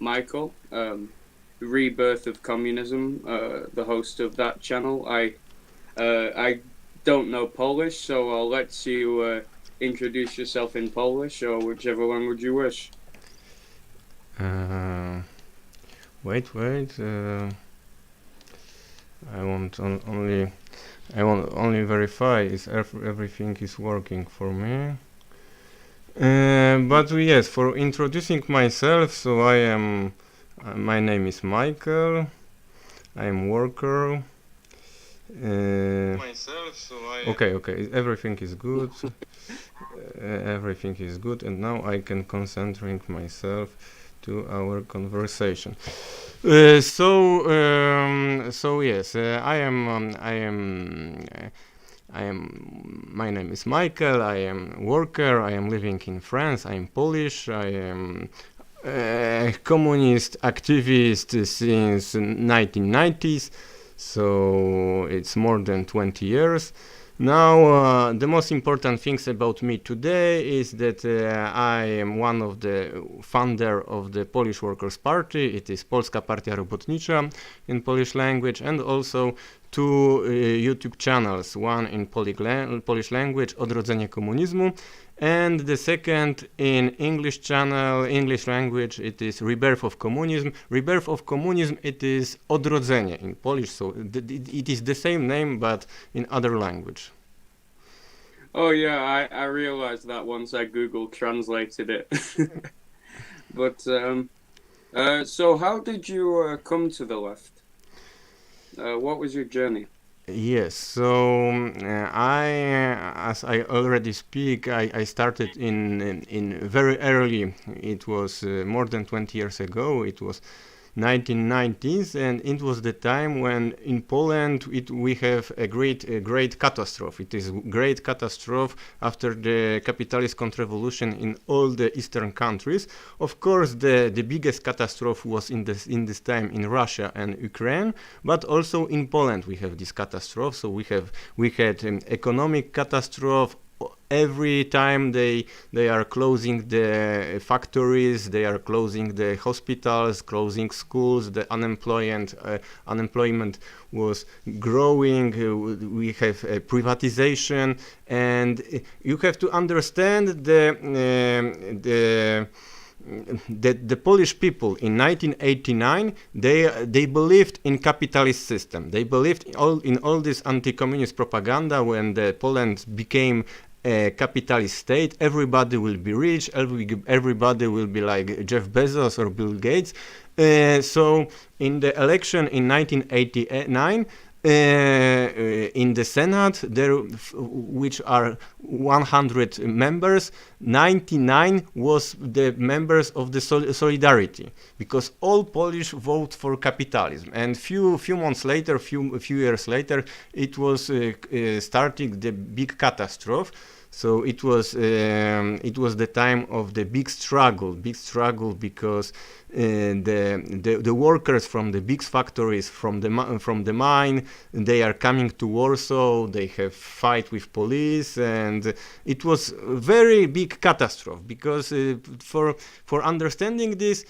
Michael, the Rebirth of Communism, the host of that channel. I don't know Polish, so I'll let you introduce yourself in Polish or whichever language you wish. Uh, wait. I want only. I want only verify is everything is working for me. But yes, for introducing myself, so I am. My name is Michael. I am worker. Okay, everything is good. Everything is good, and now I can concentrate myself to our conversation. So yes, I am. My name is Michael. I am worker. I am living in France. I am Polish. I am communist activist since 1990s. So it's more than 20 years. Now, the most important things about me today is that I am one of the founder of the Polish Workers' Party. It is Polska Partia Robotnicza in Polish language, and also two YouTube channels, one in Polish language, Odrodzenie Komunizmu, and the second in English channel, English language, it is Rebirth of Communism. Rebirth of Communism, it is Odrodzenie in Polish, so it is the same name but in other language. Oh yeah, I realized that once I Google translated it. But so how did you come to the left? What was your journey? Yes, so as I already speak, I started in very early. It was more than 20 years ago. It was 1990s, and it was the time when in Poland we have a great catastrophe. It is great catastrophe after the capitalist contra-revolution in all the eastern countries. Of course, the biggest catastrophe was in this time in Russia and Ukraine, but also in Poland we have this catastrophe. So we had an economic catastrophe. Every time they are closing the factories, they are closing the hospitals, closing schools, the unemployment was growing, we have privatization, and you have to understand that the Polish people in 1989 they believed in capitalist system. They believed in all this anti-communist propaganda. When the Poland became a capitalist state, everybody will be rich, everybody will be like Jeff Bezos or Bill Gates. So in the election in 1989, in the Senate, which are 100 members, 99 was the members of the Solidarity, because all Polish vote for capitalism. And few months later, few years later, it was starting the big catastrophe. So it was the time of the big struggle because the workers from the big factories, from the mine, they are coming to Warsaw. They have fight with police, and it was a very big catastrophe. Because for understanding this,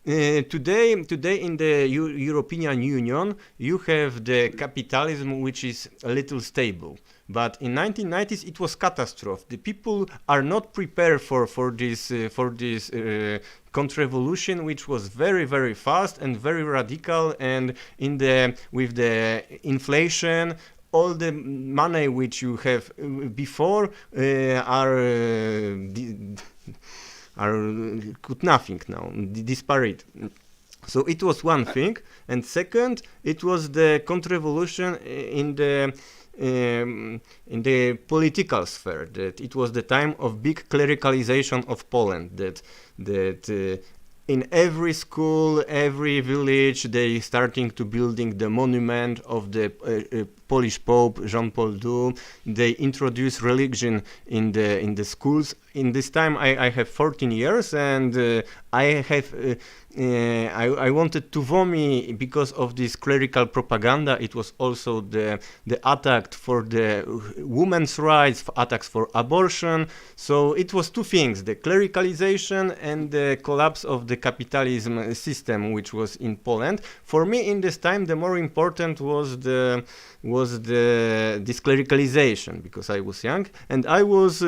today in the European Union, you have the capitalism which is a little stable. But in 1990s it was catastrophe. The people are not prepared for this contra-revolution, which was very, very fast and very radical. And with the inflation, all the money which you have before could nothing now, disparate. So it was one thing, and second, it was the contra-revolution in the political sphere. That it was the time of big clericalization of Poland. That in every school, every village, they starting to building the monument of the Polish Pope Jean Paul II. They introduce religion in the schools in this time I have 14 years, and I wanted to vomit because of this clerical propaganda. It was also the attack for the women's rights, attacks for abortion. So it was two things: the clericalization and the collapse of the capitalism system, which was in Poland. For me, in this time, the more important was this clericalization, because I was young, and I was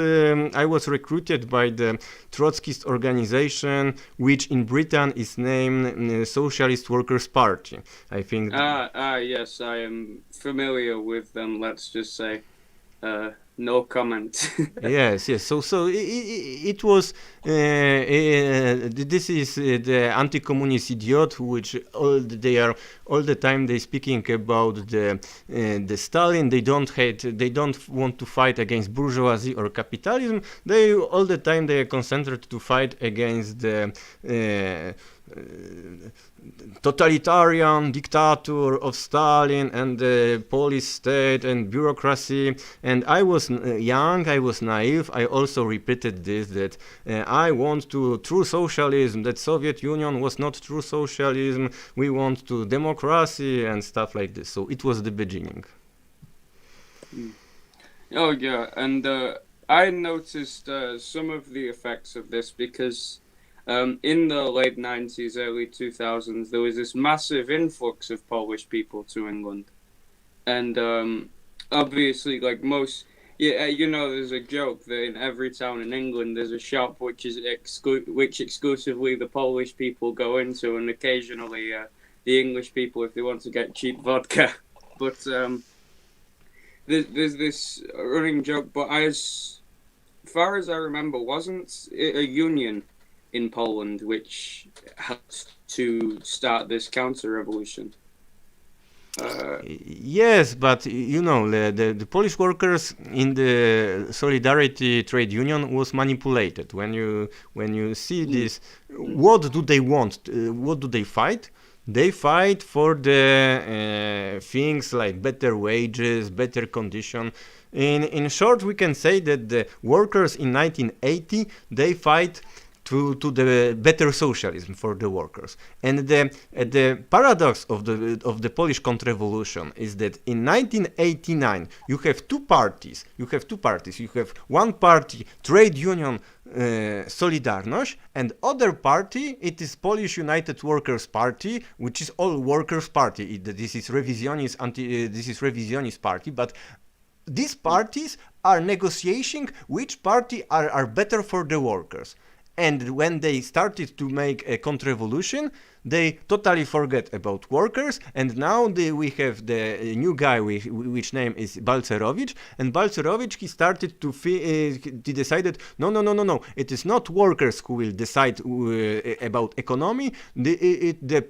recruited by the Trotskyist organization, which in Britain is named Socialist Workers' Party. I think. Yes, I am familiar with them. Let's just say, no comment. Yes. So it was. This is the anti-communist idiot, which all the time they speaking about the Stalin. They don't hate. They don't want to fight against bourgeoisie or capitalism. They all the time they are concentrated to fight against the totalitarian dictator of Stalin and the police state and bureaucracy. And I was young, I was naive. I also repeated this, that I want to true socialism, that Soviet Union was not true socialism, we want to democracy and stuff like this. So it was the beginning. Oh yeah, and I noticed some of the effects of this because in the late 90s, early 2000s, there was this massive influx of Polish people to England. And obviously, like most, there's a joke that in every town in England, there's a shop which is which exclusively the Polish people go into, and occasionally the English people if they want to get cheap vodka. But there's this running joke, but as far as I remember, wasn't it a union in Poland which helped to start this counter-revolution? Yes, but the Polish workers in the Solidarity trade union was manipulated. When you see this, what do they want? What do they fight? They fight for the things like better wages, better condition. In short, we can say that the workers in 1980 they fight to the better socialism for the workers. And the paradox of the Polish counter-revolution is that in 1989 you have two parties. You have one party, trade union Solidarność, and other party, it is Polish United Workers' Party, which is all workers' party. This is revisionist party, but these parties are negotiating which party are better for the workers. And when they started to make a counter-revolution, they totally forget about workers. And now we have the new guy, which name is Balcerowicz. And Balcerowicz, he started he decided, no. It is not workers who will decide about economy. The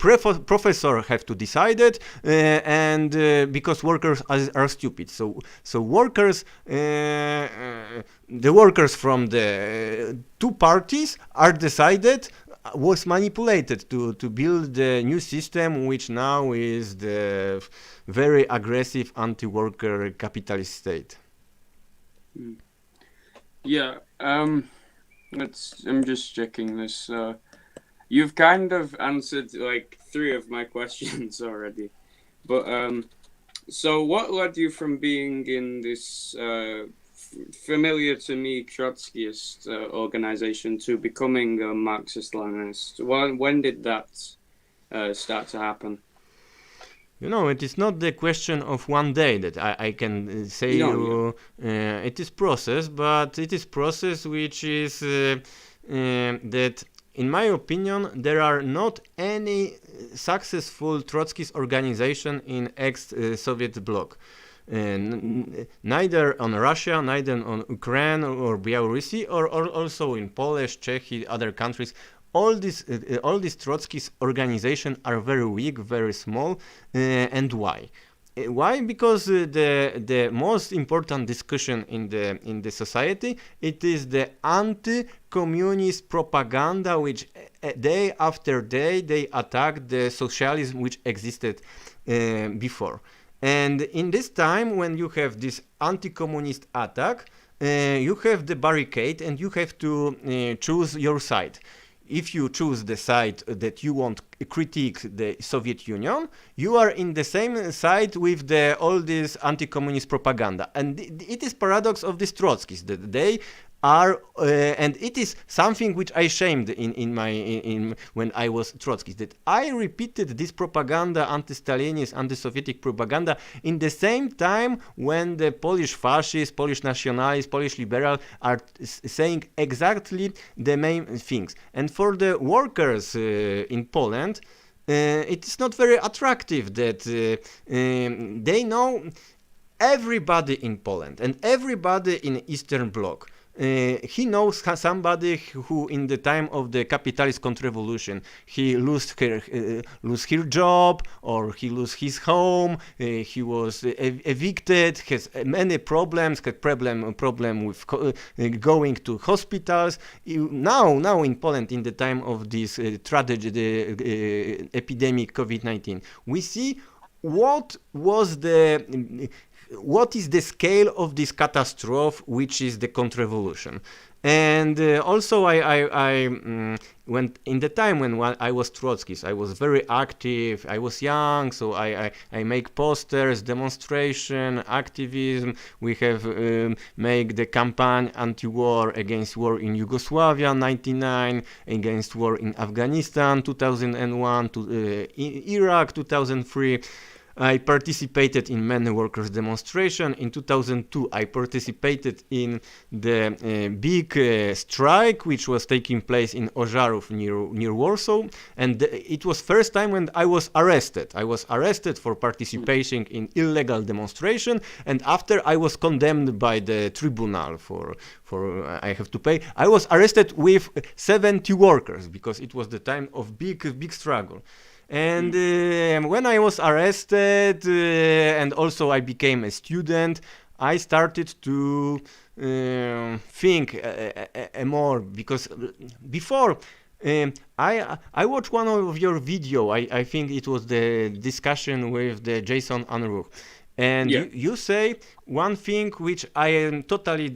professor have to decide it, and because workers are stupid. So workers. The workers from the two parties are decided was manipulated to build the new system, which now is the very aggressive anti-worker capitalist state. Yeah, I'm just checking this. You've kind of answered like 3 of my questions already, but so what led you from being in this familiar to me Trotskyist organization to becoming a Marxist-Leninist? When did that start to happen? It is not the question of one day that I can say it is process, but it is process which is that, in my opinion, there are not any successful Trotskyist organization in ex-Soviet bloc. Neither on Russia, neither on Ukraine or Belarus, or also in Polish, Czech, other countries. All these Trotskyist organizations are very weak, very small, and why? Why? Because the most important discussion in the society, it is the anti-communist propaganda, which day after day they attack the socialism which existed before. And in this time, when you have this anti-communist attack, you have the barricade and you have to choose your side. If you choose the side that you want to critique the Soviet Union, you are in the same side with all this anti-communist propaganda. And it is paradox of these Trotskyists that they are, and it is something which I shamed in when I was Trotskyist, that I repeated this propaganda, anti-Stalinist, anti-Sovietic propaganda, in the same time when the Polish fascists, Polish nationalists, Polish liberals are saying exactly the main things. And for the workers in Poland, it is not very attractive that they know everybody in Poland and everybody in Eastern Bloc. He knows somebody who, in the time of the capitalist counter-revolution, he lose her job, or he lose his home. He was evicted. Has many problems. Had problem with going to hospitals. Now in Poland, in the time of this tragedy, epidemic COVID-19, we see what is the scale of this catastrophe, which is the counter-revolution. And also, when in the time when I was Trotskyist, I was very active. I was young, so I make posters, demonstration, activism. We have make the campaign anti-war against war in Yugoslavia, 1999, against war in Afghanistan, 2001, to Iraq, 2003. I participated in many workers' demonstrations. In 2002, I participated in the big strike which was taking place in Ożarów near Warsaw, and it was first time when I was arrested. I was arrested for participating in illegal demonstration, and after I was condemned by the tribunal for I have to pay. I was arrested with 70 workers because it was the time of big struggle. And when I was arrested, and also I became a student, I started to think more, because before I watched one of your video. I think it was the discussion with the Jason Unruh. And Yeah. you say one thing which I am totally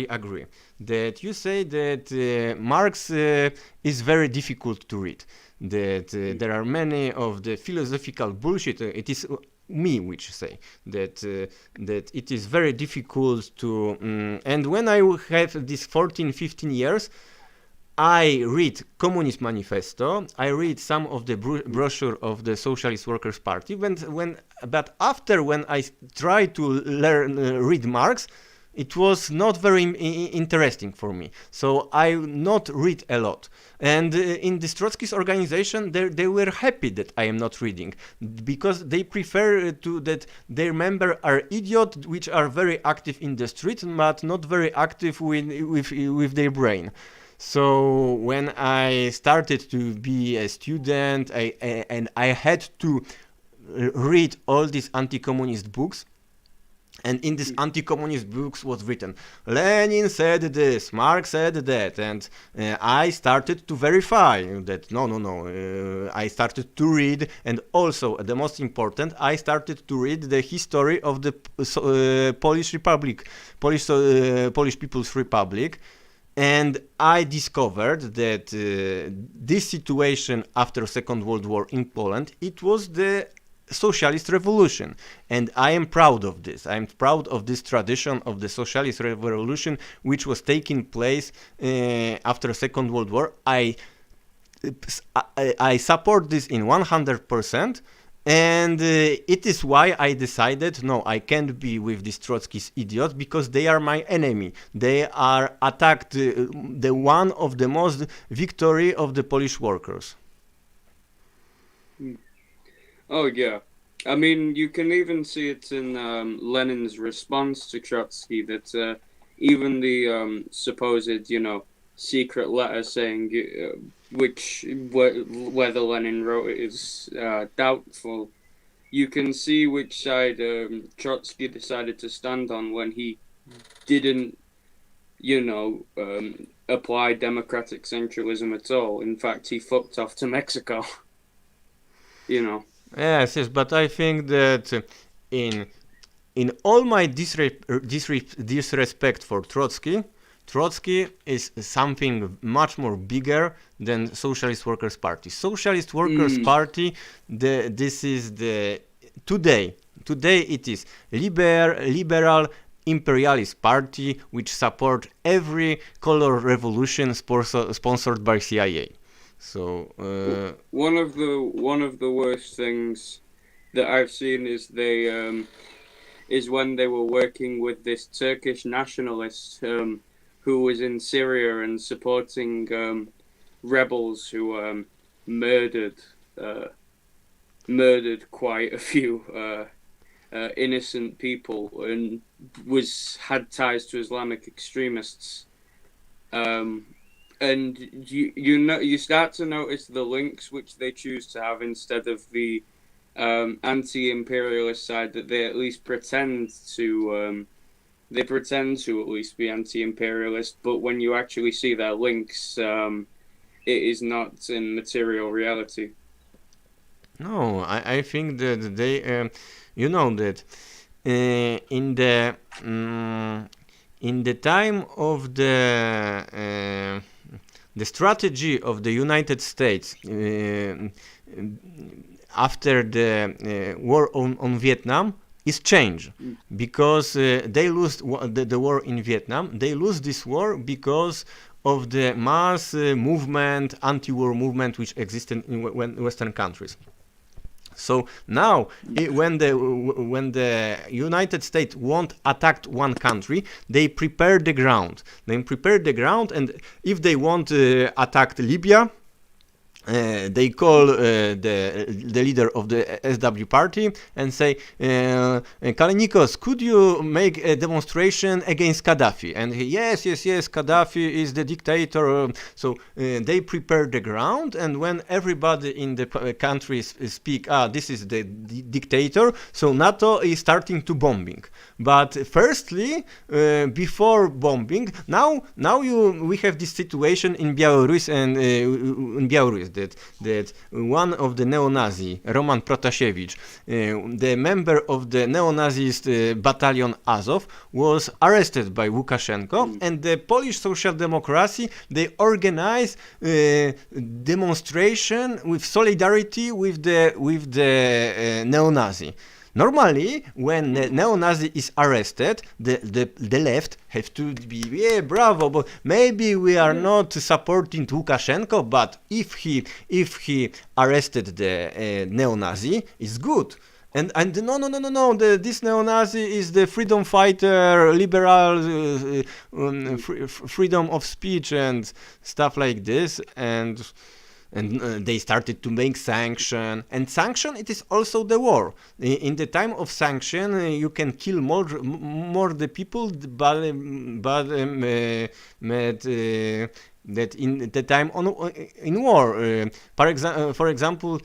agree. That you say that Marx is very difficult to read. That there are many of the philosophical bullshit. It is me which say that that it is very difficult to. And when I have this 14-15 years, I read Communist Manifesto. I read some of the brochure of the Socialist Workers' Party. But after when I tried to read Marx, it was not very interesting for me. So I not read a lot. And in the Trotskyist organization, they were happy that I am not reading, because they prefer that their members are idiots, which are very active in the street, but not very active with their brain. So when I started to be a student, and I had to read all these anti-communist books, and in these anti-communist books was written, Lenin said this, Marx said that, and I started to verify that no. I started to read, and also, the most important, I started to read the history of the Polish Republic, Polish People's Republic. And I discovered that this situation after Second World War in Poland, it was the socialist revolution. And I am proud of this. I am proud of this tradition of the socialist revolution, which was taking place after Second World War. I support this in 100%. And it is why I decided, no, I can't be with these Trotskyist idiots, because they are my enemy. They are attacked the one of the most victory of the Polish workers. Oh yeah. I mean, you can even see it in Lenin's response to Trotsky, that even the supposed, secret letter saying whether Lenin wrote it is doubtful. You can see which side Trotsky decided to stand on when he didn't, apply democratic centralism at all. In fact, he fucked off to Mexico. Yes, but I think that in in all my disrespect for Trotsky is something much more bigger than Socialist Workers' Party. Socialist Workers' Party, this is the today it is liberal imperialist party which support every color revolution sponsored by CIA. So one of the worst things that I've seen is is when they were working with this Turkish nationalist who was in Syria and supporting rebels who murdered quite a few innocent people and had ties to Islamic extremists. And you start to notice the links which they choose to have instead of the anti-imperialist side, that they at least pretend to at least be anti-imperialist, but when you actually see their links, it is not in material reality. no, I think that they you know that in the time of the strategy of the United States after the war on Vietnam is changed because they lose the war in Vietnam. They lose this war because of the mass movement, anti-war movement which existed in Western countries. So now, when the United States won't attack one country, they prepare the ground. And if they want to attack Libya, they call the leader of the SW party and say, Kalinikos, could you make a demonstration against Gaddafi? And he, yes, Gaddafi is the dictator. So they prepare the ground, and when everybody in the country speak, this is the dictator, so NATO is starting to bombing. But firstly, before bombing, now we have this situation in Belarus and in Belarus that one of the neo-Nazi, Roman Protasiewicz, the member of the neo-Nazist battalion Azov, was arrested by Lukashenko, and the Polish Social Democracy, they organized demonstration with solidarity with the neo-Nazi. Normally, when a neo-Nazi is arrested, the left have to be, yeah, bravo, but maybe we are not supporting Lukashenko, but if he arrested the neo-Nazi, it's good. And no, this neo-Nazi is the freedom fighter, liberal, freedom of speech and stuff like this, and they started to make sanction, and sanction, it is also the war. In the time of sanction, you can kill more the people, but that in the time in war. For example,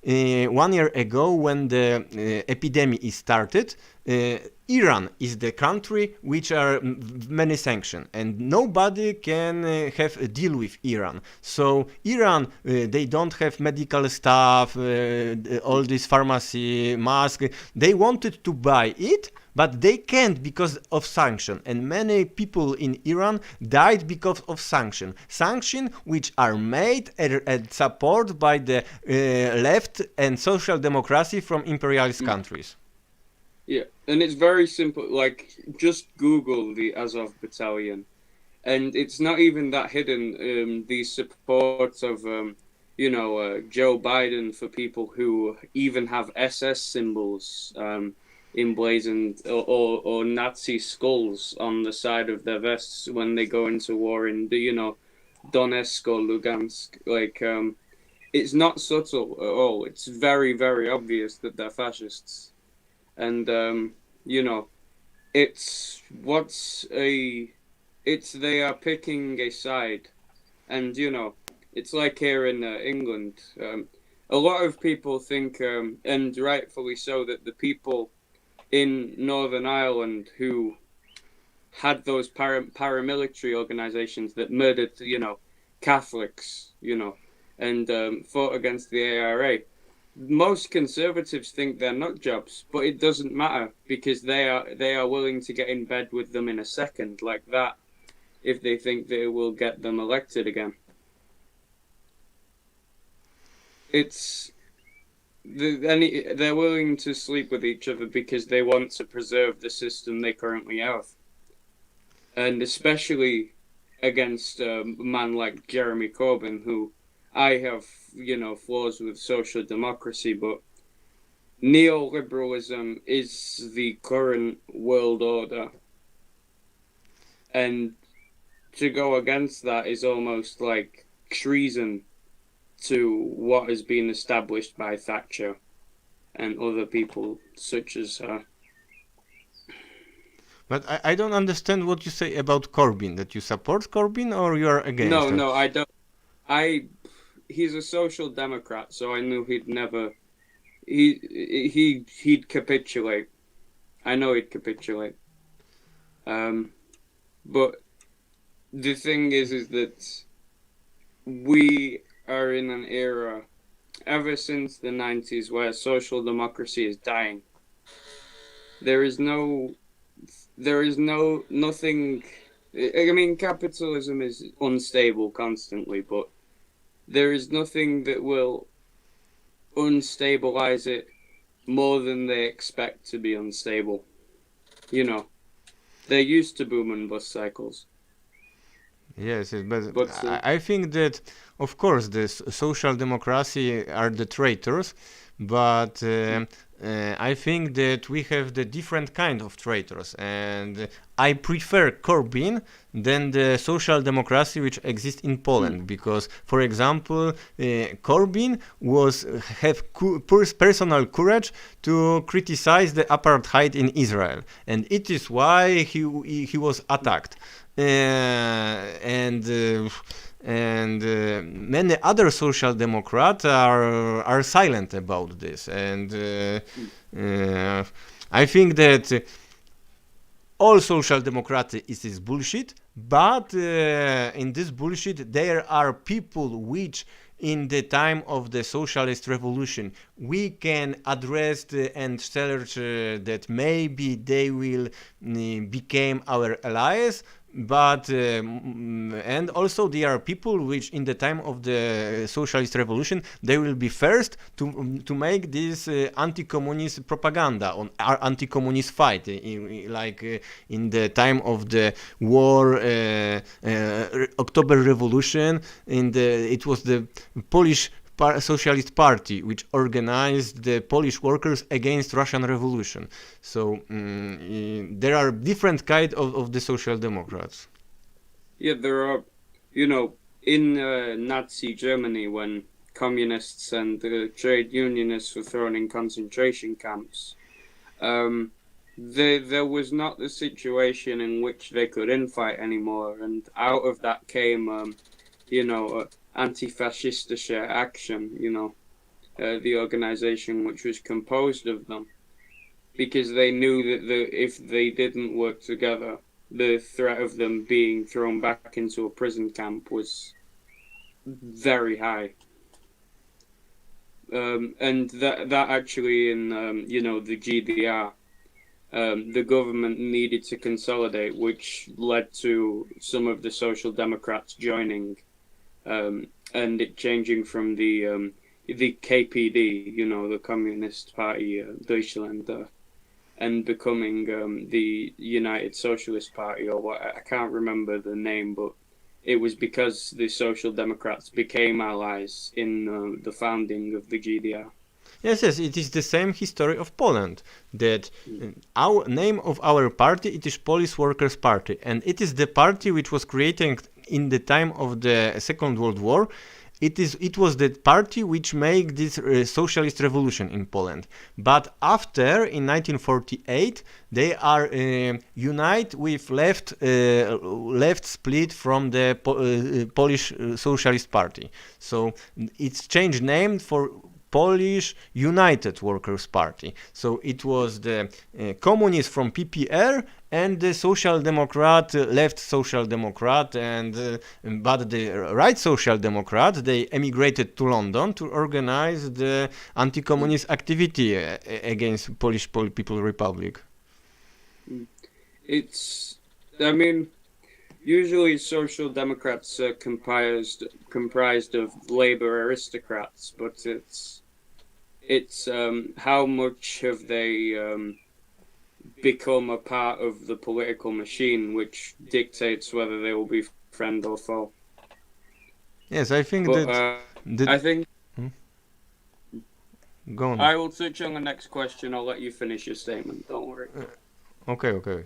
1 year ago, when the epidemic started, Iran is the country which are many sanctions, and nobody can have a deal with Iran. So Iran, they don't have medical staff, all this pharmacy, mask. They wanted to buy it, but they can't because of sanction, and many people in Iran died because of sanction which are made and supported by the left and social democracy from imperialist countries. Yeah, and it's very simple. Like, just Google the Azov battalion, and it's not even that hidden. The support of Joe Biden for people who even have SS symbols emblazoned, or Nazi skulls on the side of their vests when they go into war in Donetsk or Lugansk. Like, it's not subtle at all. It's very, very obvious that they're fascists. And they are picking a side, and it's like here in England. A lot of people think, and rightfully so, that the people in Northern Ireland who had those paramilitary organizations that murdered Catholics, and fought against the ARA, most conservatives think they're nut jobs, but it doesn't matter because they are willing to get in bed with them in a second like that if they think they will get them elected again. It's they're willing to sleep with each other because they want to preserve the system they currently have, and especially against a man like Jeremy Corbyn, who I have, flaws with social democracy, but neoliberalism is the current world order, and to go against that is almost like treason to what has been established by Thatcher and other people such as her. But I don't understand what you say about Corbyn. That you support Corbyn or you are against No, him? no, I don't. I He's a social democrat, so I knew he'd never. He'd capitulate. I know he'd capitulate. But the thing is that we are in an era ever since the 90s where social democracy is dying. There is nothing. I mean, capitalism is unstable constantly, but there is nothing that will unstabilize it more than they expect to be unstable. They're used to boom and bust cycles. Yes, but But I think that, of course, the social democracy are the traitors, but I think that we have the different kind of traitors, and I prefer Corbyn than the social democracy which exists in Poland, because, for example, Corbyn have personal courage to criticize the apartheid in Israel, and it is why he was attacked. And many other social democrats are silent about this, and I think that all social democracy is bullshit, but in this bullshit there are people which in the time of the socialist revolution we can address and search that maybe they will become our allies, but and also there are people which in the time of the socialist revolution they will be first to make this anti-communist propaganda on our anti-communist fight in the time of the war, October Revolution. It was the Polish Socialist Party which organized the Polish workers against Russian Revolution. So there are different kind of the social democrats. yeah, there are, in Nazi Germany when communists and trade unionists were thrown in concentration camps, there was not the situation in which they could infight anymore, and out of that came, anti-fascistische action, the organization which was composed of them, because they knew that if they didn't work together, the threat of them being thrown back into a prison camp was very high. And that actually in the GDR, the government needed to consolidate, which led to some of the social democrats joining, and it changing from the KPD, the Communist Party, Deutschland, and becoming the United Socialist Party, or what, I can't remember the name, but it was because the Social Democrats became allies in the founding of the GDR. Yes, it is the same history of Poland. That our name of our party, it is Polish Workers' Party, and it is the party which was created in the time of the Second World War. It was the party which made this socialist revolution in Poland. But after, in 1948, they are unite with left split from the Polish Socialist Party. So it's changed name for Polish United Workers' Party. So it was the communist from PPR and the Social Democrat, left Social Democrat, but the right Social Democrat, they emigrated to London to organize the anti-communist activity against Polish People Republic. I mean, usually Social Democrats are comprised of labor aristocrats, but it's how much have they become a part of the political machine, which dictates whether they will be friend or foe. Yes, I think But I think go on. I will touch on the next question. I'll let you finish your statement. Don't worry. Okay.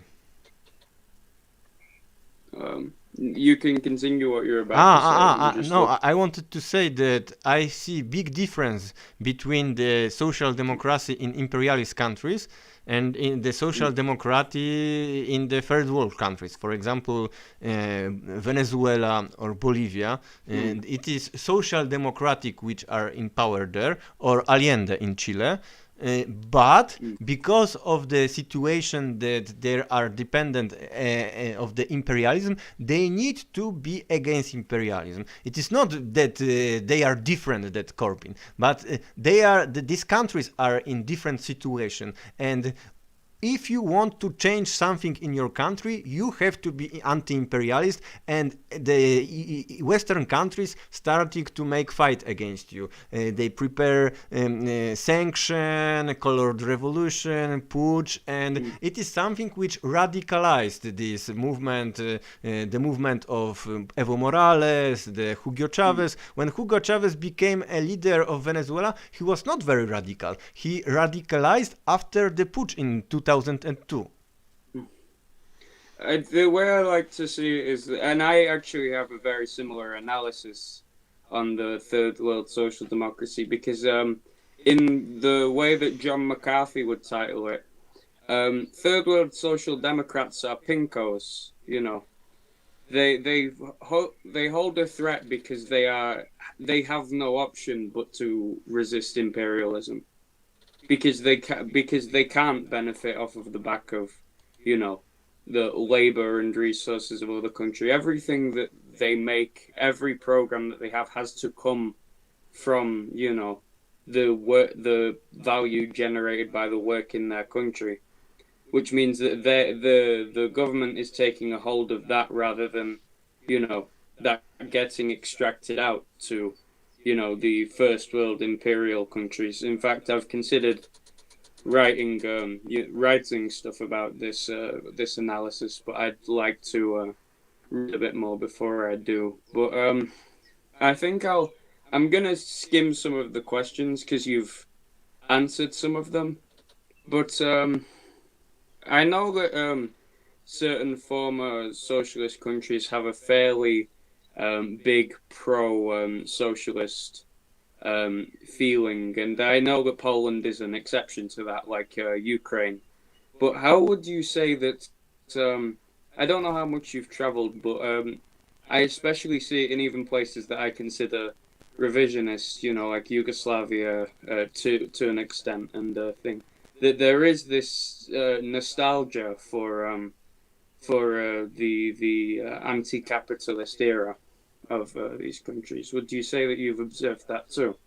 You can continue what you're about to say. No, I wanted to say that I see big difference between the social democracy in imperialist countries and in the social democracy in the third world countries. For example, Venezuela or Bolivia, and it is social democratic which are in power there, or Allende in Chile. But because of the situation that they are dependent of the imperialism, they need to be against imperialism. It is not that they are different than Corbyn, but these countries are in different situation, and if you want to change something in your country, you have to be anti-imperialist, and the Western countries starting to make fight against you. They prepare sanction, colored revolution, putsch, and it is something which radicalized this movement, the movement of Evo Morales, the Hugo Chavez. When Hugo Chavez became a leader of Venezuela, he was not very radical. He radicalized after the putsch in 2002. The way I like to see it is, and I actually have a very similar analysis on the third world social democracy, because in the way that John McCarthy would title it, third world social democrats are pinkos. You know, they hold a threat because they have no option but to resist imperialism. Because they can't benefit off of the back of, you know, the labor and resources of other country. Everything that they make, every program that they have, has to come from, you know, the value generated by the work in their country, which means that the government is taking a hold of that rather than, you know, that getting extracted out to, you know, the first world imperial countries. In fact, I've considered writing stuff about this analysis, but I'd like to read a bit more before I do. But I think I'm gonna skim some of the questions because you've answered some of them. But I know that certain former socialist countries have a fairly big pro-socialist feeling, and I know that Poland is an exception to that, like Ukraine. But how would you say that? I don't know how much you've traveled, but I especially see it in even places that I consider revisionist, you know, like Yugoslavia to an extent, and thing that there is this nostalgia for the anti-capitalist era of these countries. Would you say that you've observed that too?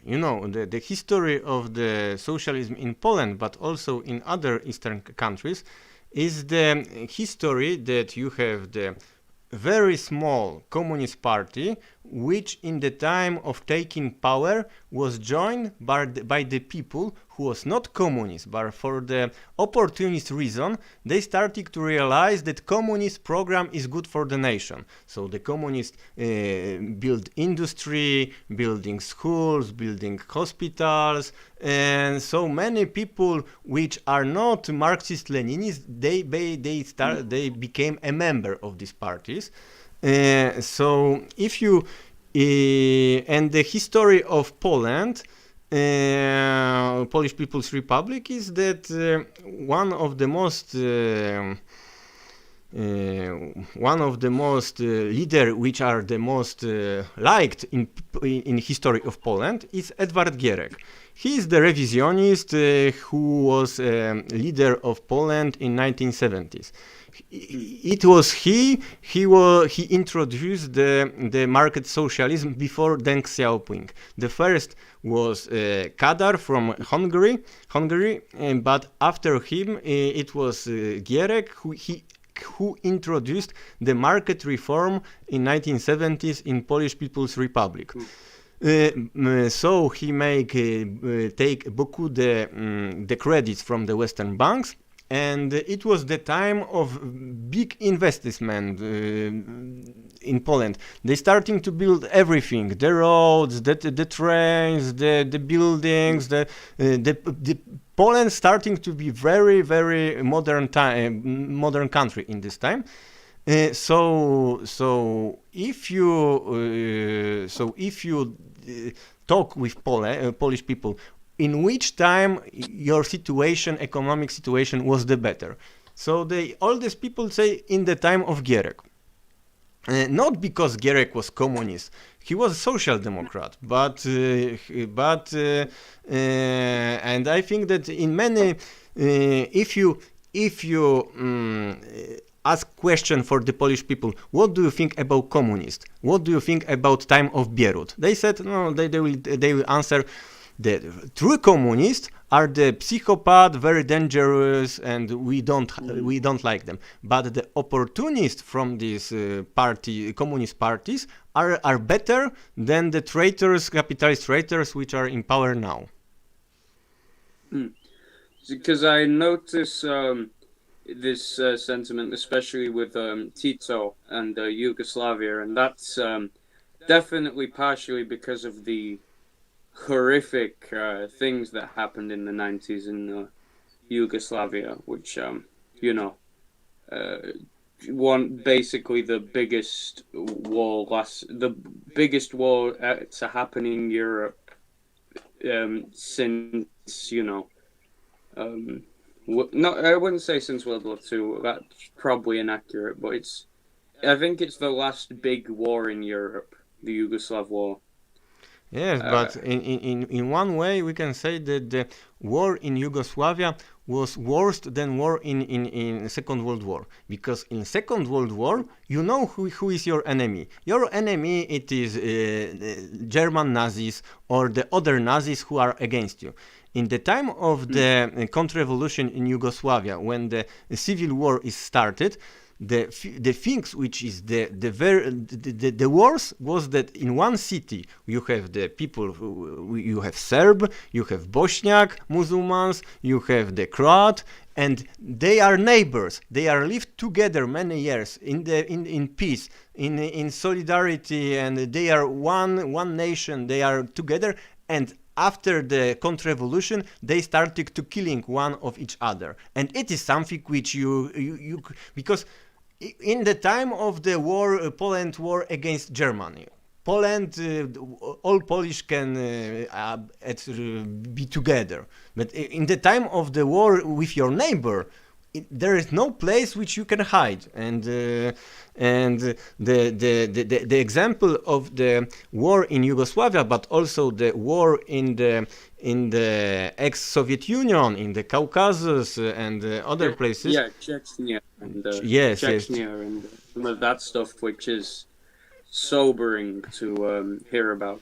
You know, the history of the socialism in Poland, but also in other Eastern countries, is the history that you have the very small communist party, which in the time of taking power was joined by the people who was not communist, but for the opportunist reason, they started to realize that communist program is good for the nation. So the communists build industry, building schools, building hospitals, and so many people which are not Marxist-Leninists, they became a member of these parties. So if you and the history of Poland, Polish People's Republic, is that one of the most one of the most leader which are the most liked in history of Poland is Edward Gierek. He is the revisionist who was leader of Poland in 1970s. It was he introduced the market socialism before Deng Xiaoping. The first was Kadar from Hungary, but after him it was Gierek who introduced the market reform in 1970s in Polish People's Republic. So he take beaucoup the credits from the Western banks, and it was the time of big investment in Poland. They starting to build everything: the roads, the trains, the buildings. The Poland starting to be very, very modern country in this time. So if you talk with Polish people, in which time your economic situation was the better? So all these people say in the time of Gierek. Not because Gierek was communist, he was a social democrat, but and I think that in many, if you ask question for the Polish people, what do you think about communist? What do you think about time of Bierut? They said no. They will answer, the true communists are the psychopath, very dangerous, and we don't like them. But the opportunists from these communist parties are better than the traitors, capitalist traitors, which are in power now. Because I notice this sentiment, especially with Tito and Yugoslavia, and that's definitely partially because of the horrific things that happened in the 90s in Yugoslavia, which basically the biggest war to happen in Europe since no, I wouldn't say since World War II. That's probably inaccurate, but I think it's the last big war in Europe, the Yugoslav War. Yes, but in one way we can say that the war in Yugoslavia was worse than war in Second World War, because in Second World War you know who is your enemy. Your enemy, it is German Nazis or the other Nazis who are against you. In the time of the counter-revolution in Yugoslavia, when the civil war is started, the things which is the worst was that in one city you have the people you have Serb, you have Bosniak Muslims, you have the Croat, and they are neighbors. They are lived together many years in peace, in solidarity, and they are one nation. They are together, and after the counter-revolution, they started to killing one of each other, and it is something which you because in the time of the war, Poland war against Germany, Poland, all Polish can be together. But in the time of the war with your neighbor, there is no place which you can hide. And the example of the war in Yugoslavia, but also the war in the ex-Soviet Union, in the Caucasus and other places. Yeah, Chechnya and yes, Chechnya and some of that stuff, which is sobering to hear about.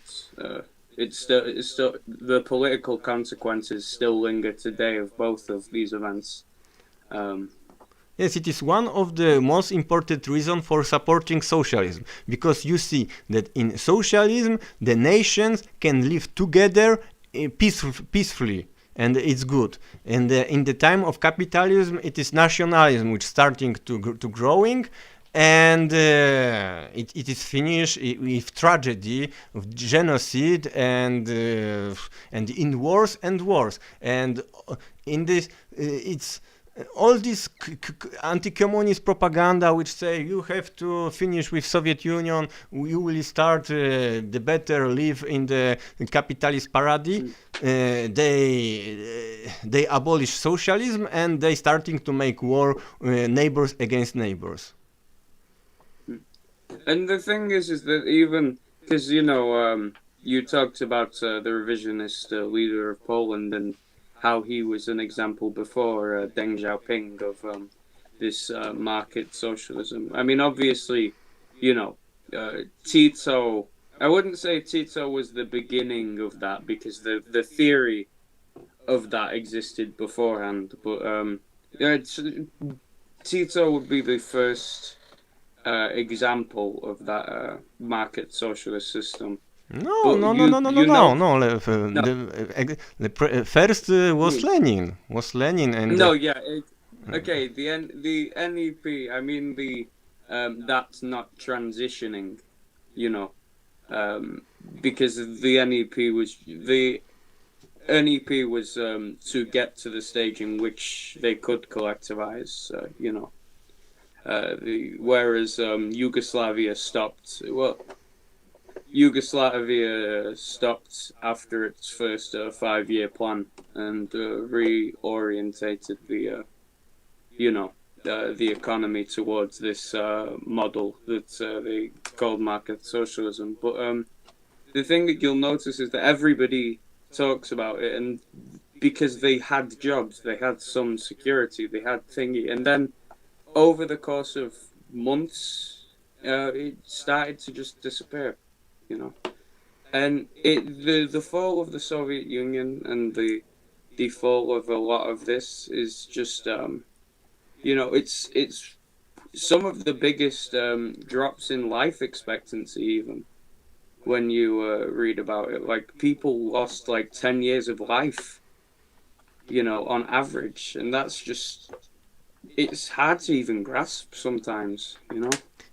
It's still the political consequences still linger today of both of these events. Yes, it is one of the most important reasons for supporting socialism, because you see that in socialism the nations can live together peacefully, and it's good. And in the time of capitalism, it is nationalism which starting to growing, and it is finished with tragedy, of genocide, and in wars and wars. And in this, it's all this anti-communist propaganda which say you have to finish with Soviet Union, you will start the better live in the capitalist paradise. They abolish socialism and they starting to make war neighbors against neighbors. And the thing is that even because you talked about the revisionist leader of Poland and how he was an example before Deng Xiaoping of this market socialism. I mean, obviously, Tito. I wouldn't say Tito was the beginning of that because the theory of that existed beforehand. But Tito would be the first example of that market socialist system. No, But no, no, no, no, no, you no, know, no. no, First was Lenin. Was Lenin and no, yeah, okay. The NEP. I mean that's not transitioning, you know, because the NEP was to get to the stage in which they could collectivize, whereas Yugoslavia stopped. Well, Yugoslavia stopped after its first 5-year plan and reorientated the economy towards this model that they called market socialism. But the thing that you'll notice is that everybody talks about it, and because they had jobs, they had some security, they had thingy, and then over the course of months, it started to just disappear. And the fall of the Soviet Union and the fall of a lot of this is just it's some of the biggest drops in life expectancy even when you read about it. Like people lost like 10 years of life, on average, and that's just it's hard to even grasp sometimes.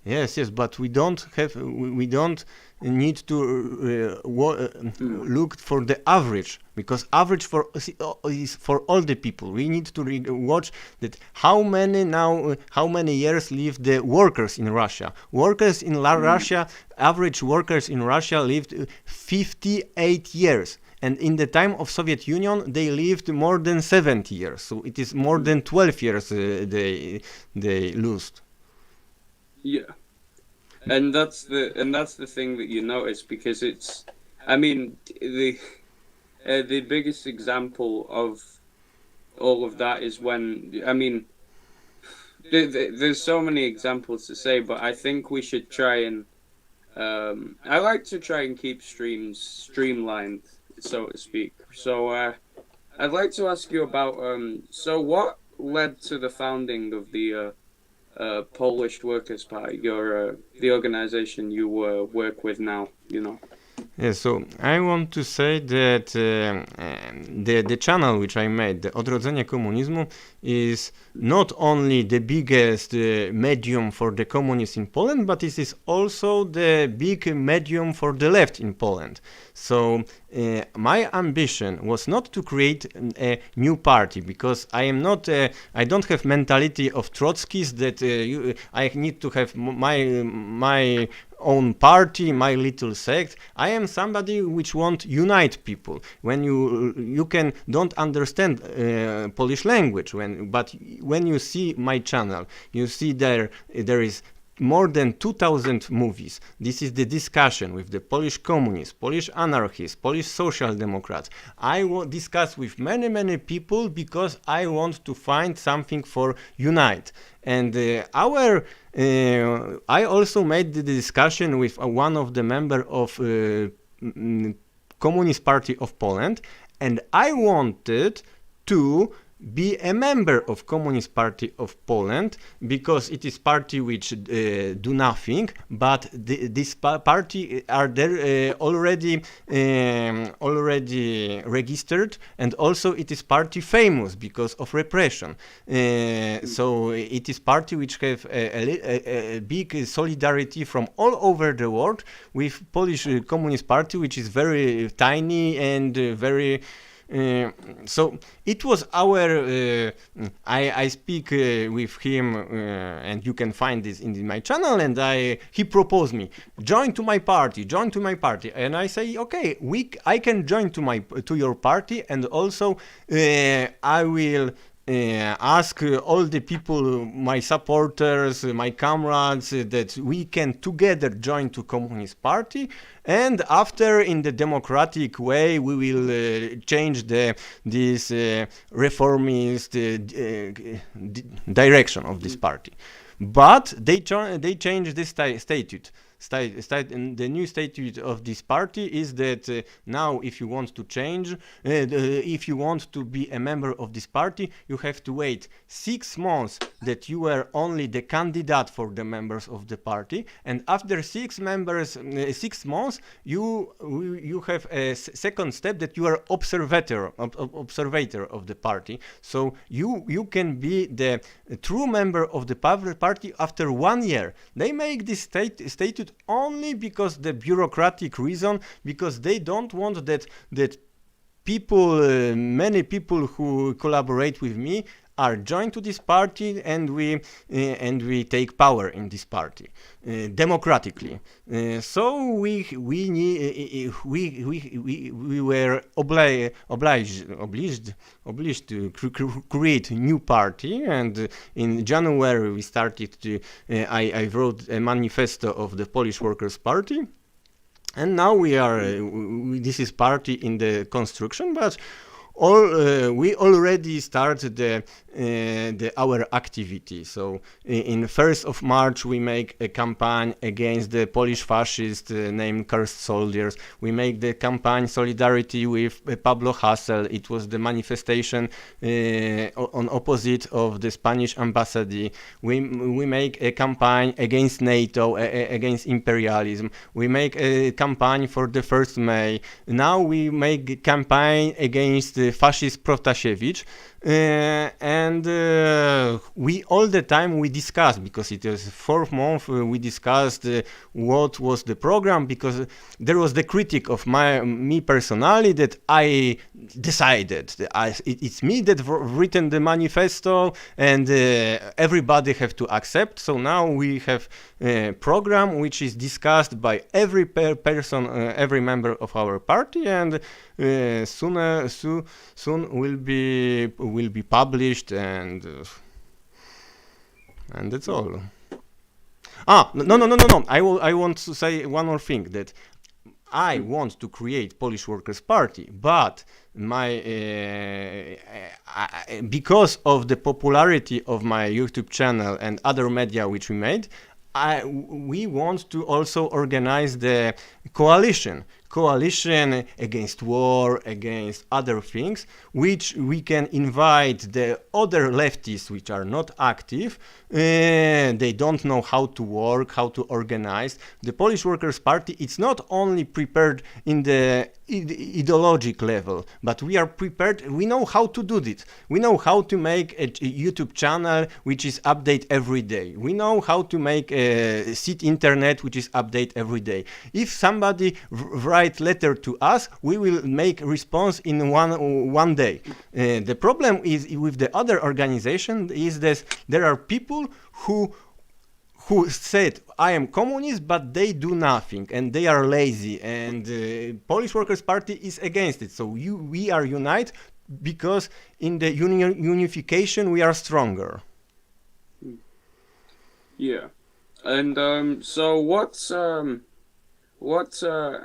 yes, yes, but we don't need to look for the average, because average is for all the people. We need to watch that how many years live the workers in Russia. Workers in Russia, average workers in Russia lived 58 years. And in the time of Soviet Union, they lived more than 70 years. So it is more than 12 years they lost. Yeah. And that's the thing that you notice, because it's, I mean, the biggest example of all of that is when, I mean, there's so many examples to say, but I think we should try and I like to try and keep streams streamlined, so to speak. So I'd like to ask you about so what led to the founding of the Polish Workers' Party, the organization you work with now, Yeah, so I want to say that the channel which I made, the Odrodzenie Komunizmu, is not only the biggest medium for the communists in Poland, but it is also the big medium for the left in Poland. So my ambition was not to create a new party, because I don't have mentality of Trotskys that I need to have my own party, my little sect. I am somebody which want unite people. When you don't understand Polish language, but when you see my channel, you see there is more than 2,000 movies. This is the discussion with the Polish communists, Polish anarchists, Polish social democrats. I will discuss with many people because I want to find something for unite. And I also made the discussion with one of the member of Communist Party of Poland, and I wanted to be a member of Communist Party of Poland, because it is party which do nothing, but this party are there already registered, and also it is party famous because of repression. So it is party which have a big solidarity from all over the world with Polish Communist Party, which is very tiny and very So it was our. I speak with him, and you can find this in my channel. And he proposed me join to my party, and I say okay, I can join to your party, and also I will. Ask all the people, my supporters, my comrades, that we can together join to Communist Party, and after, in the democratic way, we will change this reformist direction of this party. But they changed this statute. The new statute of this party is that now, if you want to change, if you want to be a member of this party, you have to wait 6 months that you were only the candidate for the members of the party, and after 6 months, you have a second step that you are observator of the party. So you can be the true member of the party after 1 year. They make this statute only because the bureaucratic reason, because they don't want that people, many people who collaborate with me are joined to this party, and we take power in this party democratically. So we were obliged to create a new party, and in January we started to. I wrote a manifesto of the Polish Workers' Party. And now we are. This is party in the construction, but we already started our activity. So in 1st of March we make a campaign against the Polish fascists named Cursed Soldiers. We make the campaign solidarity with Pablo Hasél. It was the manifestation on opposite of the Spanish embassy. We make a campaign against NATO, against imperialism. We make a campaign for the 1st May. Now we make a campaign against fascist Protasiewicz. And we all the time we discussed, because it was 4th month, we discussed what was the program, because there was the critic of me personally that I decided it's me that written the manifesto, and everybody have to accept. So now we have a program which is discussed by every person, every member of our party, and soon will be published, and that's all. No. I want to say one more thing, that I want to create Polish Workers' Party, but because of the popularity of my YouTube channel and other media which we made, we want to also organize the coalition against war, against other things, which we can invite the other leftists which are not active. They don't know how to work, how to organize. The Polish Workers' Party, it's not only prepared in the ideological level, but we are prepared. We know how to do this. We know how to make a YouTube channel which is update every day. We know how to make a site internet which is update every day. If somebody write letter to us, we will make response in one day. The problem is with the other organization is that there are people who said I am communist, but they do nothing, and they are lazy, and Polish Workers' Party is against it. So we are united, because in the unification we are stronger. Yeah, and so what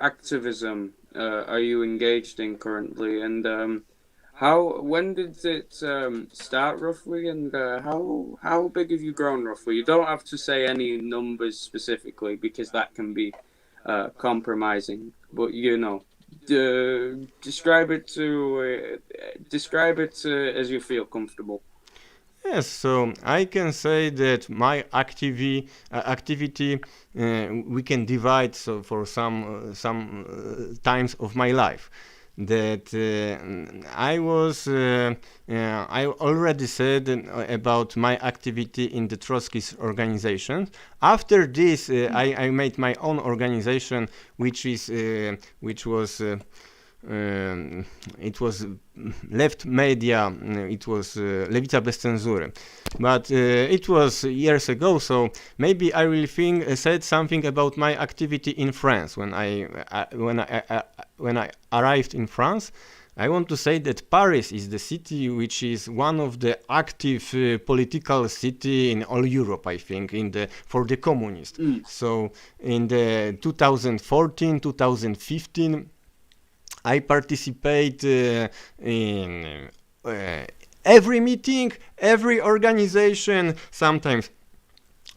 activism are you engaged in currently, and when did it start roughly, and how big have you grown roughly? You don't have to say any numbers specifically, because that can be compromising. But describe it as you feel comfortable. Yes, so I can say that my activity we can divide for some times of my life. That I already said about my activity in the Trotskyist organization. After this, I made my own organization, which was it was left media, it was Lewica bez cenzury. But it was years ago, so maybe I will said something about my activity in France when I arrived in France. I want to say that Paris is the city which is one of the active political city in all Europe, I think, for the communists. So in the 2014, 2015, I participate in every meeting, every organization. Sometimes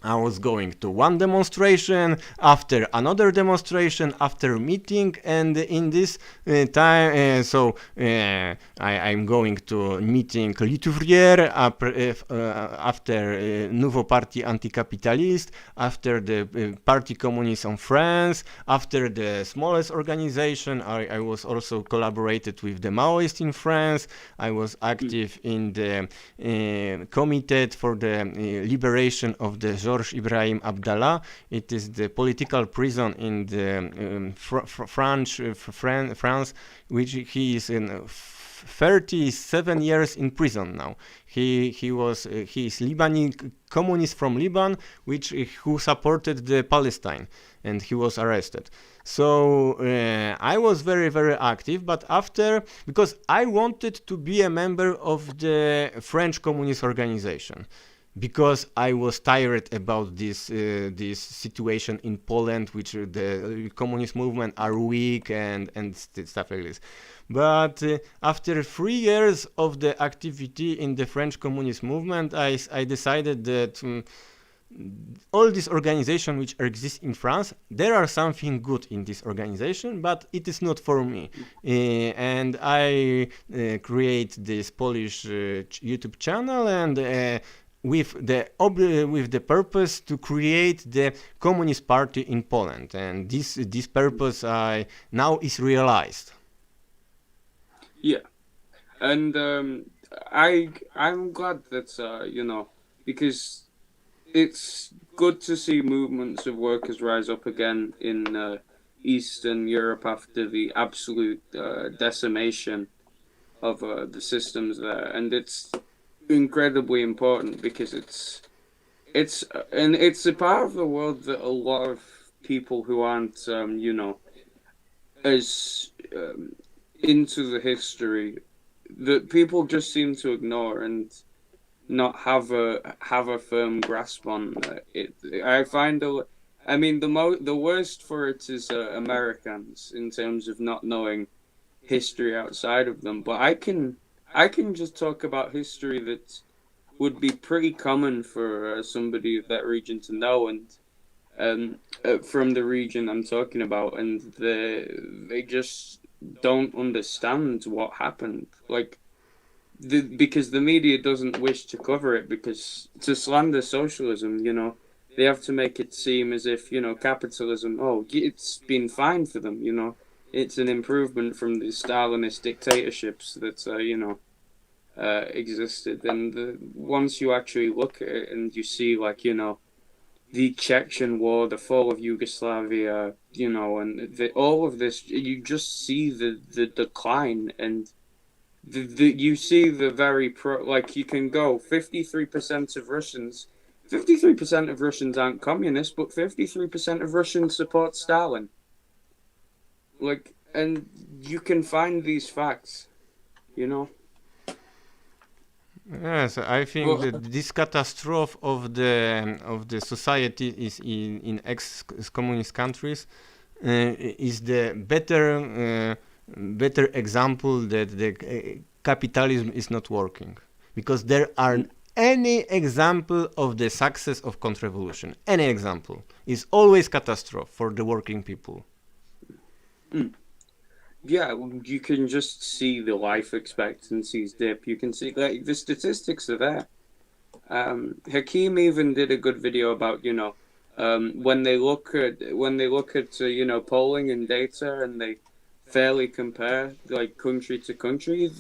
I was going to one demonstration, after another demonstration, after meeting, and in this time, I'm going to meeting L'Ouvrière, after Nouveau Parti Anticapitaliste, after the Parti Communiste en France, after the smallest organization. I was also collaborated with the Maoists in France. I was active in the Committee for the Liberation of the Georges Ibrahim Abdallah. It is the political prison in the France, which he is in 37 years in prison now. He is Lebanese communist from Lebanon, who supported the Palestine, and he was arrested. So I was very, very active, but because I wanted to be a member of the French Communist Organization, because I was tired about this situation in Poland, which the communist movement are weak and stuff like this. But after 3 years of the activity in the French communist movement, I decided that all these organizations which exist in France, there are something good in this organization, but it is not for me. And I create this Polish YouTube channel, and with the purpose to create the Communist Party in Poland, and this purpose now is realized. Yeah, and I'm glad that because it's good to see movements of workers rise up again in Eastern Europe after the absolute decimation of the systems there, and it's incredibly important because it's a part of the world that a lot of people who aren't as into the history, that people just seem to ignore and not have a firm grasp on it. I find the worst for it is Americans in terms of not knowing history outside of them. But I can just talk about history that would be pretty common for somebody of that region to know, and from the region I'm talking about, and they just don't understand what happened. Like, because the media doesn't wish to cover it, because to slander socialism, they have to make it seem as if, capitalism, oh, it's been fine for them, it's an improvement from the Stalinist dictatorships that, existed. And once you actually look at it and you see, like, the Chechen War, the fall of Yugoslavia, and all of this, you just see the decline, and you see the very like, you can go 53% of Russians. 53% of Russians aren't communists, but 53% of Russians support Stalin. Like, and you can find these facts, Yes, I think Well, that this catastrophe of the society is in ex-communist countries is the better example that the capitalism is not working, because there are any example of the success of contra-revolution, any example is always catastrophe for the working people. yeah, you can just see the life expectancies dip. You can see, like, the statistics are there. Hakeem even did a good video about when they look at polling and data, and they fairly compare, like, country to country,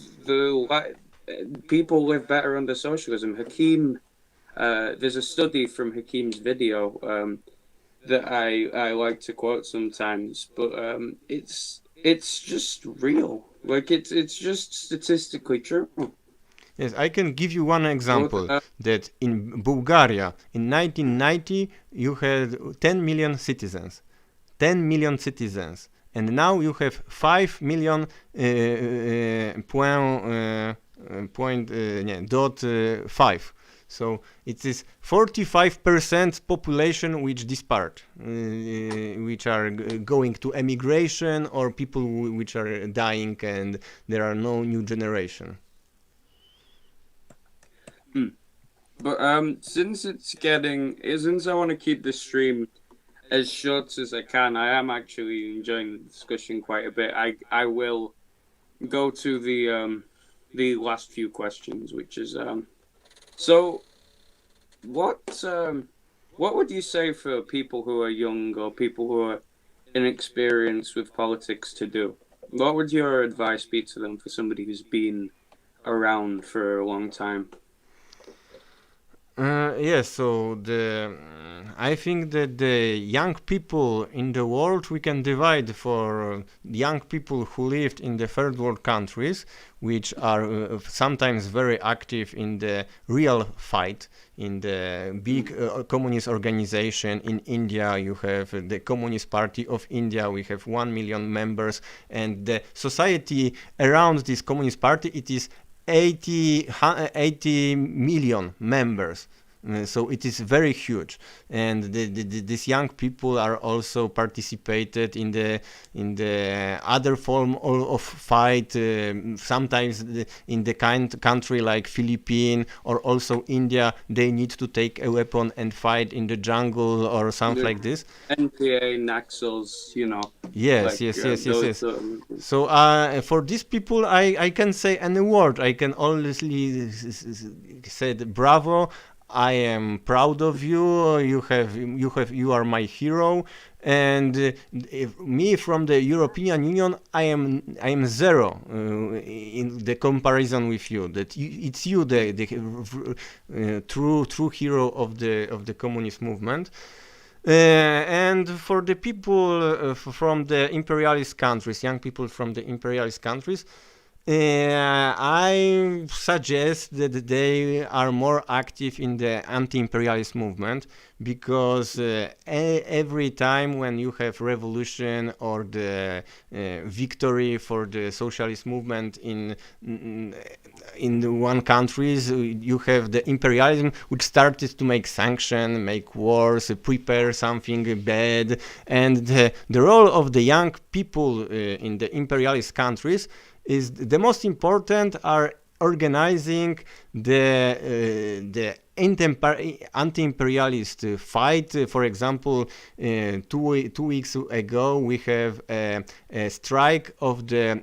people live better under socialism. Hakeem, there's a study from Hakeem's video that I like to quote sometimes, but it's just real. Like it's just statistically true. Yes, I can give you one But example that in Bulgaria in 1990 you had 10 million citizens. 10 million citizens. And now you have 5 million dot 5. So it is 45% population which disparate, which are going to emigration or people which are dying and there are no new generation. but since it's getting since I want to keep the stream as short as I can, I am actually enjoying the discussion quite a bit. I will go to the last few questions, which is so what what would you say for people who are young or people who are inexperienced with politics to do? What would your advice be to them for somebody who's been around for a long time? Yes, so I think that the young people in the world we can divide for young people who lived in the third world countries, which are sometimes very active in the real fight in the big communist organization. In India you have the Communist Party of India, we have 1 million members, and the society around this Communist Party, it is 80 million members. So it is very huge, and these young people are also participated in the other form of fight. Sometimes in the country like Philippines or also India, they need to take a weapon and fight in the jungle or something The like this. NPA, Naxals, Yes, like yes, yes, yes, those. yes. So for these people, I can say any word. I can honestly say bravo. I am proud of you. You are my hero. And me from the European Union, I am zero in the comparison with you. That it's you the true hero of the communist movement. And for the people from the imperialist countries, young people from the imperialist countries, I suggest that they are more active in the anti-imperialist movement, because every time when you have revolution or the victory for the socialist movement in the one countries, you have the imperialism which started to make sanction, make wars, prepare something bad, and the role of the young people in the imperialist countries is the most important are organizing the anti-imperialist fight. For example, 2 weeks ago we have a strike of the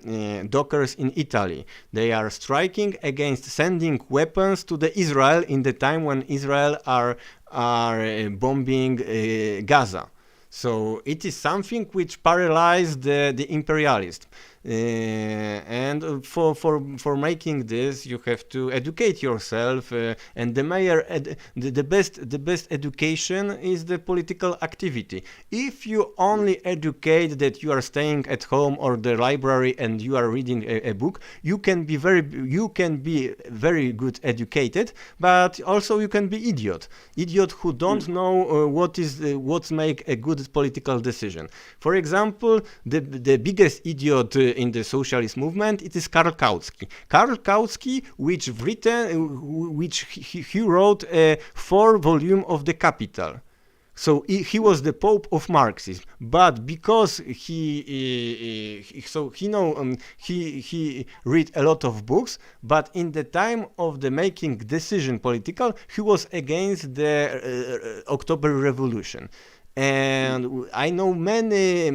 dockers in Italy. They are striking against sending weapons to the Israel in the time when Israel are bombing Gaza. So it is something which paralyzed the imperialists. And for making this, you have to educate yourself, and the best education is the political activity. If you only educate that you are staying at home or the library and you are reading a book, you can be very good educated, but also you can be idiot who don't know what make a good political decision. For example, the biggest idiot in the socialist movement, it is Karl Kautsky. Karl Kautsky, which he wrote a 4-volume of the Capital. So he was the Pope of Marxism, but because he read a lot of books, but in the time of the making decision political, he was against the October Revolution. And I know many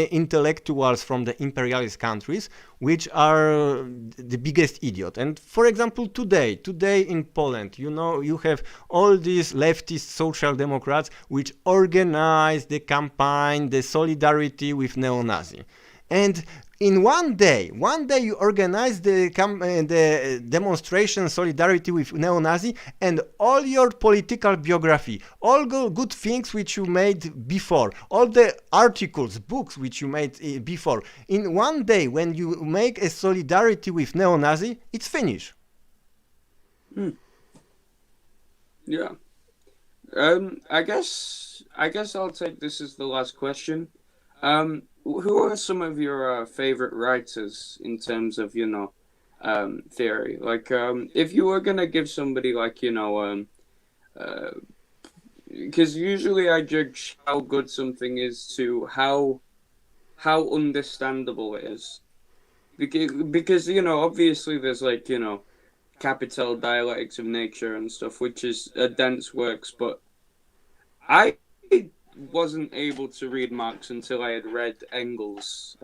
intellectuals from the imperialist countries which are the biggest idiot. And for example, today in Poland, you have all these leftist social democrats which organize the campaign, the solidarity with neo-Nazi. And in one day you organize the demonstration solidarity with neo-Nazi, and all your political biography, all good things which you made before, all the articles, books which you made before, in one day when you make a solidarity with neo-Nazi, it's finished. Yeah. I guess I'll take this as the last question. Who are some of your favorite writers in terms of, theory? Like, if you were gonna give somebody like, because usually I judge how good something is to how understandable it is. Because obviously there's like, capital dialectics of nature and stuff, which is a dense works, but I wasn't able to read Marx until I had read Engels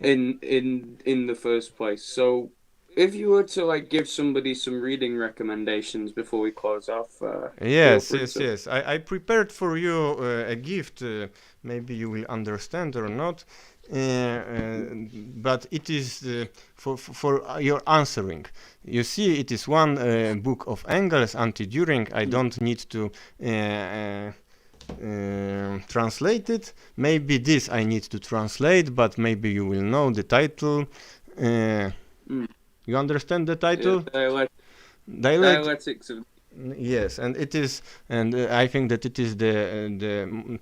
in the first place. So if you were to like give somebody some reading recommendations before we close off, Yes, yes, yes. I prepared for you a gift. Maybe you will understand or not, but it is for your answering. You see, it is one book of Engels, Anti-Düring. I don't need to translate it. Maybe this I need to translate, but maybe you will know the title. You understand the title? Dialectics of. Yes, and it is, and I think that it is the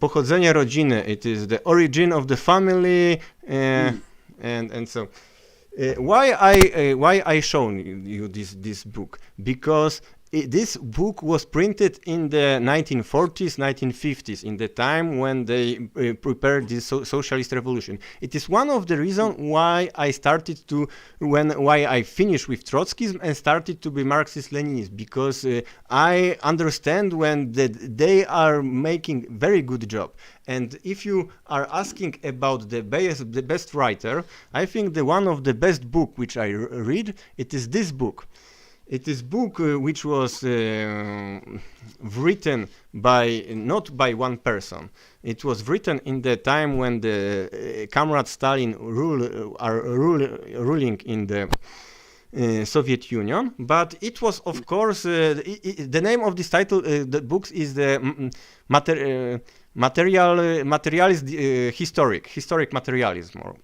pochodzenie rodziny. It is the origin of the family, and so why I shown you this book, because this book was printed in the 1940s, 1950s, in the time when they prepared this socialist revolution. It is one of the reasons why I started to, why I finished with Trotskyism and started to be Marxist-Leninist, because I understand when they are making very good job. And if you are asking about the best writer, I think the one of the best book which I read, it is this book. It is book which was written by not by one person. It was written in the time when the comrade Stalin ruling in the Soviet Union. But it was, of course, the name of this title, the books is the materialist historic materialism,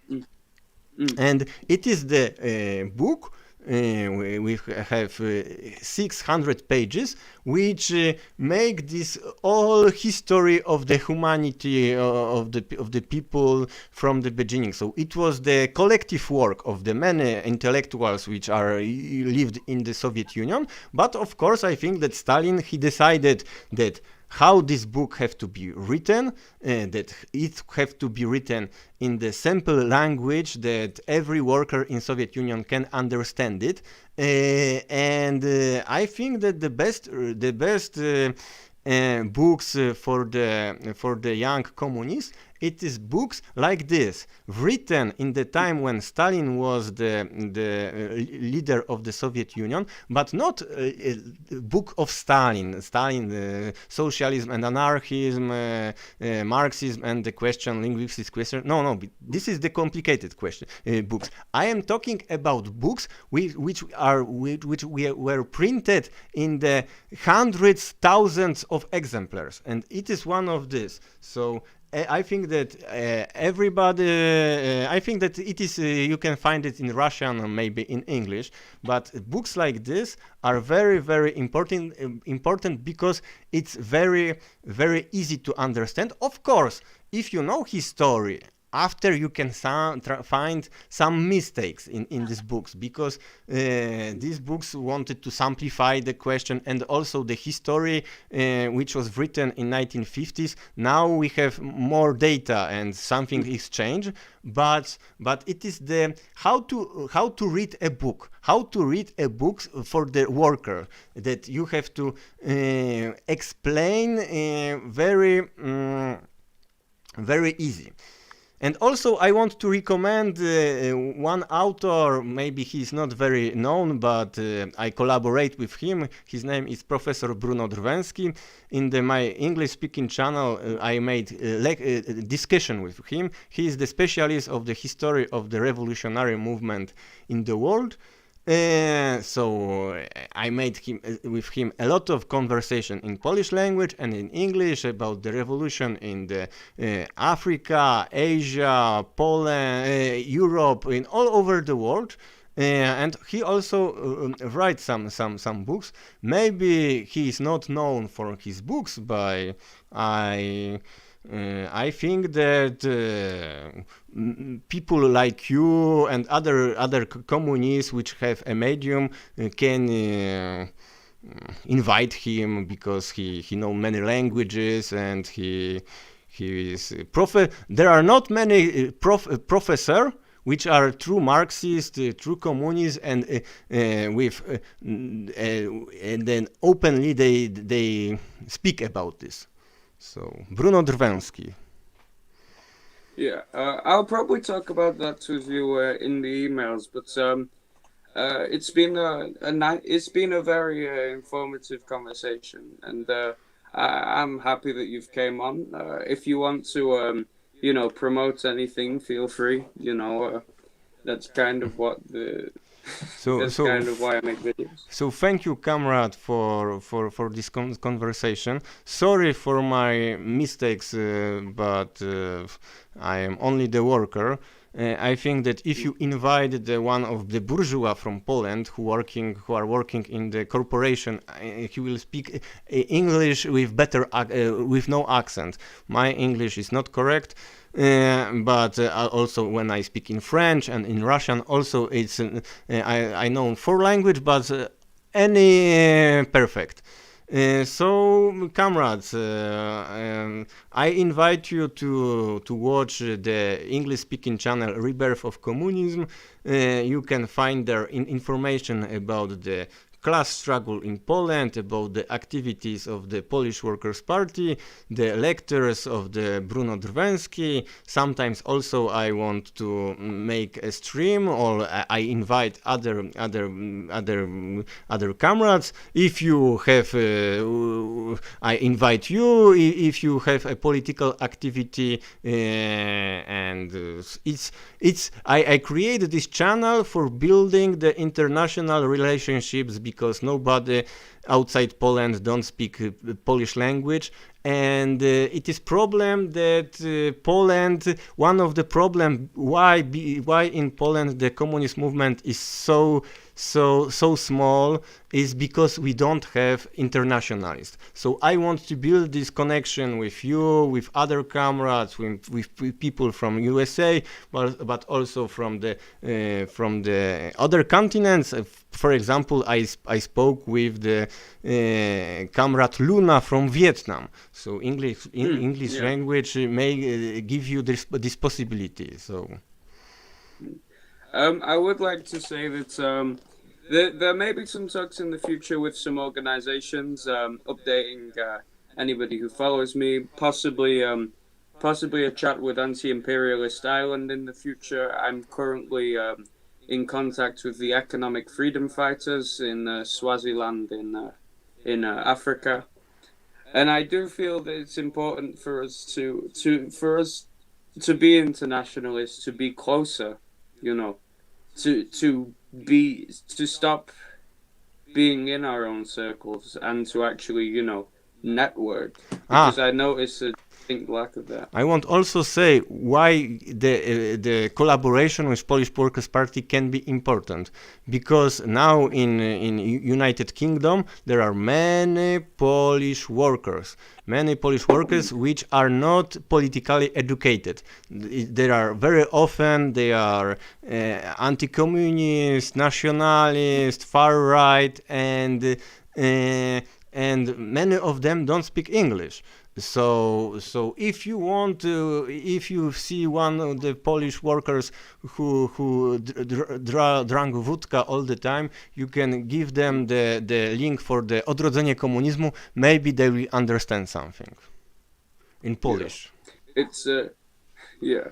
and it is the book. We have 600 pages, which make this all history of the humanity of the people from the beginning. So it was the collective work of the many intellectuals which are lived in the Soviet Union. But of course, I think that Stalin, he decided that how this book have to be written, that it have to be written in the simple language that every worker in Soviet Union can understand it, and I think that the best books for the young communists, it is books like this, written in the time when Stalin was the leader of the Soviet Union, but not a book of Stalin, socialism and anarchism, Marxism and the question, linguistics question. No, this is the complicated question books. I am talking about books which were printed in the hundreds, thousands of exemplars, and it is one of this. So I think that I think that it is, you can find it in Russian or maybe in English, but books like this are very, very important because it's very, very easy to understand. Of course, if you know history, after you can find some mistakes in these books, because these books wanted to simplify the question, and also the history which was written in 1950s. Now we have more data and something is changed, but it is the how to read a book, for the worker, that you have to explain very easy. And also, I want to recommend one author. Maybe he's not very known, but I collaborate with him. His name is Professor Bruno Drwęski. In my English-speaking channel, I made a discussion with him. He is the specialist of the history of the revolutionary movement in the world. So I made with him a lot of conversation in Polish language and in English about the revolution in the Africa, Asia, Poland, Europe, in all over the world. And he also writes some books. Maybe he is not known for his books, but I think that people like you and other communists which have a medium can invite him, because he knows many languages, and he is there are not many professor which are true Marxists, true communists, and and then openly they speak about this. So, Bruno Drwęski. Yeah, I'll probably talk about that with you in the emails, but it's been it's been a very informative conversation, and I'm happy that you've came on. If you want to, promote anything, feel free. That's kind of what the that's kind of why I make videos. So thank you, comrade, for this conversation. Sorry for my mistakes, but I am only the worker. I think that if you invite one of the bourgeois from Poland who are working in the corporation, he will speak English with with no accent. My English is not correct. But also when I speak in French and in Russian, also it's I know 4 languages, but any perfect. So, comrades, I invite you to watch the English-speaking channel Rebirth of Communism. You can find there information about the class struggle in Poland, about the activities of the Polish Workers' Party, the lectures of the Bruno Drwęski. Sometimes also I want to make a stream, or I invite other comrades. If you have, I invite you. If you have a political activity, and I created this channel for building the international relationships, because nobody outside Poland don't speak Polish language, and it is problem that Poland, one of the problem why in Poland the communist movement is so small, is because we don't have internationalists. So I want to build this connection with you, with other comrades, with people from USA, but also from the other continents. For example, I spoke with the comrade Luna from Vietnam. So English language may give you this possibility. So I would like to say that there may be some talks in the future with some organizations, updating anybody who follows me, possibly a chat with Anti-Imperialist Ireland in the future. I'm currently in contact with the economic freedom fighters in Swaziland in Africa, and I do feel that it's important for us to be internationalists, to be closer, to stop being in our own circles, and to actually network, because I notice a distinct lack of that. I want also say why the collaboration with Polish Workers' Party can be important, because now in United Kingdom there are many Polish workers which are not politically educated. There are very often they are anti-communist, nationalist, far right, and many of them don't speak English. So if you see one of the Polish workers who drank vodka all the time, you can give them the link for the Odrodzenie Komunizmu. Maybe they will understand something in Polish. Yeah. Yeah,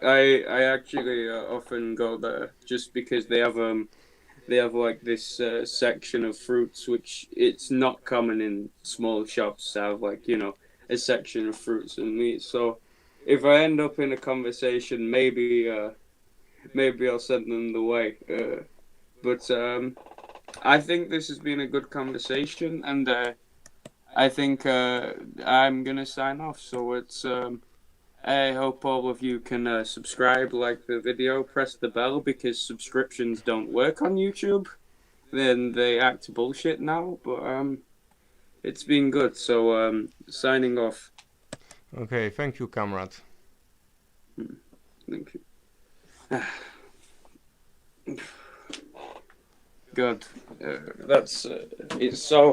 I actually often go there just because they have like this section of fruits which it's not common in small shops to have, like, you know, a section of fruits and meat. So if I end up in a conversation, maybe I'll send them the way. But I think this has been a good conversation, and I think I'm gonna sign off. So it's I hope all of you can subscribe, like the video, press the bell, because subscriptions don't work on YouTube. Then they act bullshit now. But it's been good. So signing off. Okay, thank you, comrade. Thank you. God, that's it's so